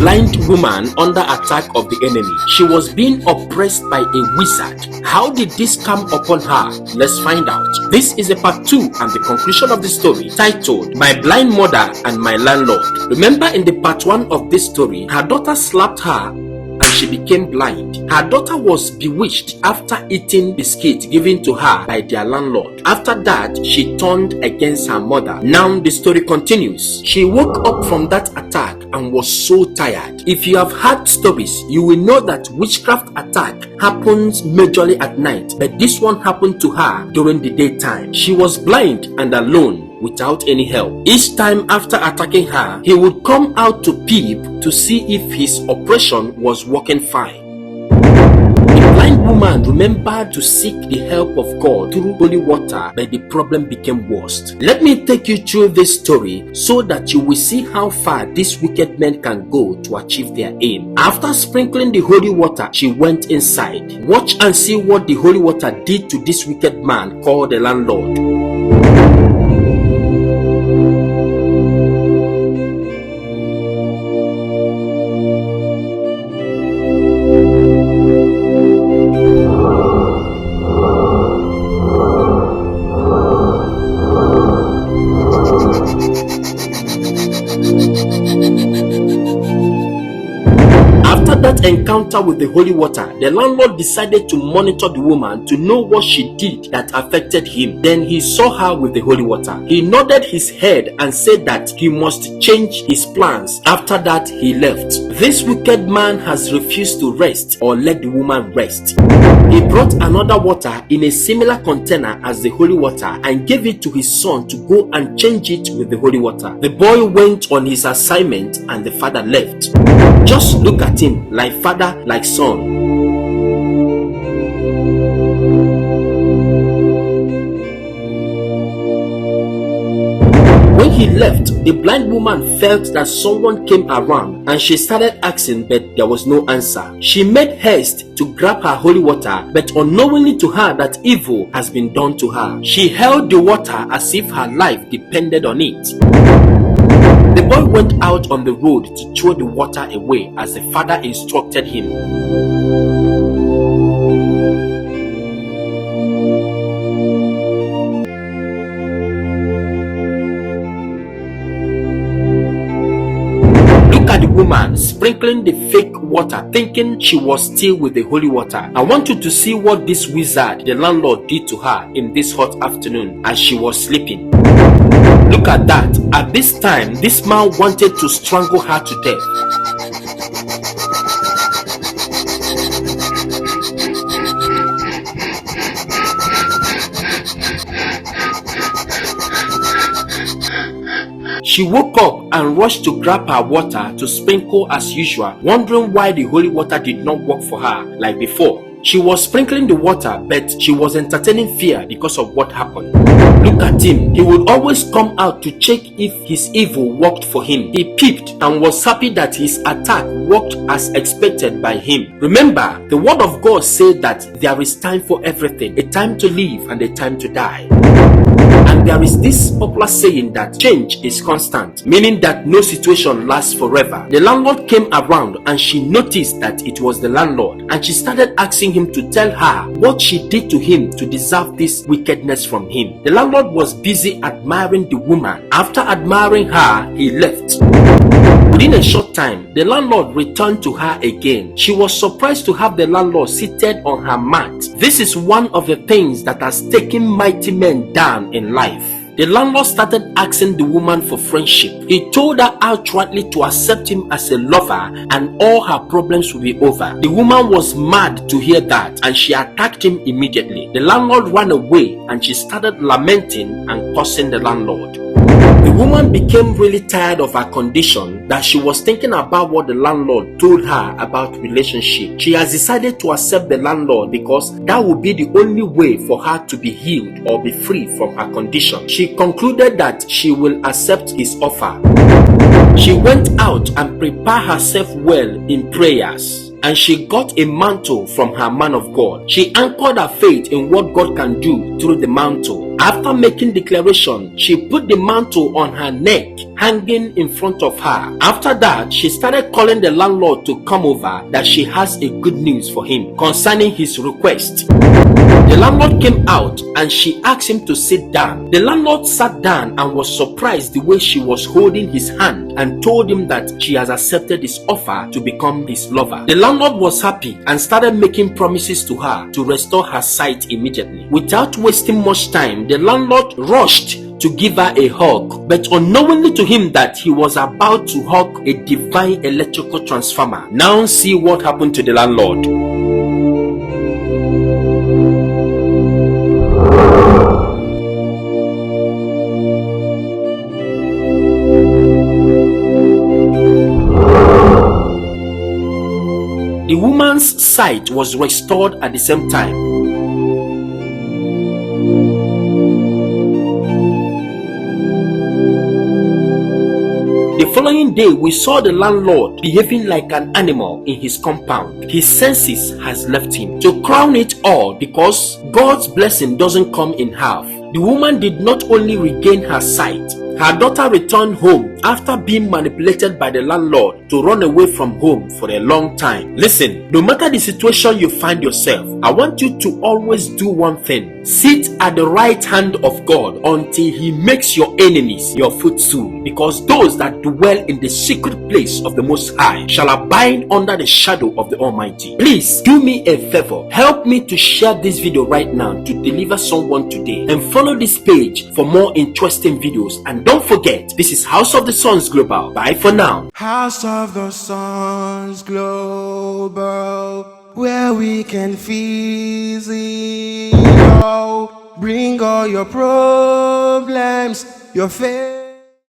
blind woman under attack of the enemy. She was being oppressed by a wizard. How did this come upon her? Let's find out. This is a part 2 and the conclusion of the story, titled My Blind Mother and My Landlord. Remember, in the part 1 of this story, her daughter slapped her and she became blind. Her daughter was bewitched after eating biscuits given to her by their landlord. After that, she turned against her mother. Now the story continues. She woke up from that attack and was so tired. If you have heard stories, you will know that witchcraft attack happens majorly at night, but this one happened to her during the daytime. She was blind and alone, without any help. Each time after attacking her, he would come out to peep to see if his operation was working fine. The blind woman remembered to seek the help of God through holy water, but the problem became worse. Let me take you through this story so that you will see how far these wicked men can go to achieve their aim. After sprinkling the holy water, she went inside. Watch and see what the holy water did to this wicked man called the landlord. After that encounter with the holy water, the landlord decided to monitor the woman to know what she did that affected him. Then he saw her with the holy water. He nodded his head and said that he must change his plans. After that, he left. This wicked man has refused to rest or let the woman rest. He brought another water in a similar container as the holy water and gave it to his son to go and change it with the holy water. The boy went on his assignment and the father left. Just look at him, like father, like son. When he left, the blind woman felt that someone came around and she started asking, but there was no answer. She made haste to grab her holy water, but unknowingly to her that evil has been done to her. She held the water as if her life depended on it. The boy went out on the road to throw the water away as the father instructed him. Look at the woman sprinkling the fake water, thinking she was still with the holy water. I want you to see what this wizard, the landlord, did to her in this hot afternoon as she was sleeping. Look at that. At this time, this man wanted to strangle her to death. She woke up and rushed to grab her water to sprinkle as usual, wondering why the holy water did not work for her like before. She was sprinkling the water, but she was entertaining fear because of what happened. Look at him. He would always come out to check if his evil worked for him. He peeped and was happy that his attack worked as expected by him. Remember, the word of God said that there is time for everything, a time to live and a time to die. And there is this popular saying that change is constant, meaning that no situation lasts forever. The landlord came around and she noticed that it was the landlord, and she started asking him to tell her what she did to him to deserve this wickedness from him. The landlord was busy admiring the woman. After admiring her, he left. Within a short time, the landlord returned to her again. She was surprised to have the landlord seated on her mat. This is one of the things that has taken mighty men down in life. The landlord started asking the woman for friendship. He told her outrightly to accept him as a lover and all her problems will be over. The woman was mad to hear that and she attacked him immediately. The landlord ran away and she started lamenting and cursing the landlord. The woman became really tired of her condition that she was thinking about what the landlord told her about relationship. She has decided to accept the landlord because that would be the only way for her to be healed or be free from her condition. She concluded that she will accept his offer. She went out and prepared herself well in prayers. and she got a mantle from her man of God. She anchored her faith in what God can do through the mantle. After making declaration, she put the mantle on her neck, hanging in front of her. After that, she started calling the landlord to come over, that she has a good news for him concerning his request. The landlord came out and she asked him to sit down. The landlord sat down and was surprised the way she was holding his hand and told him that she has accepted his offer to become his lover. The landlord was happy and started making promises to her to restore her sight immediately. Without wasting much time, the landlord rushed to give her a hug, but unknowingly to him that he was about to hug a divine electrical transformer. Now see what happened to the landlord. The woman's sight was restored at the same time. The following day, we saw the landlord behaving like an animal in his compound. His senses has left him. To crown it all, because God's blessing doesn't come in half, the woman did not only regain her sight, her daughter returned home after being manipulated by the landlord to run away from home for a long time. Listen, no matter the situation you find yourself, I want you to always do one thing. Sit at the right hand of God until He makes your enemies your footstool, because those that dwell in the secret place of the Most High shall abide under the shadow of the Almighty. Please do me a favor. Help me to share this video right now to deliver someone today, and follow this page for more interesting videos. And don't forget, this is House of the Sons Global. Bye for now. House of the Sons Global, where we can physically bring all your problems, your faith.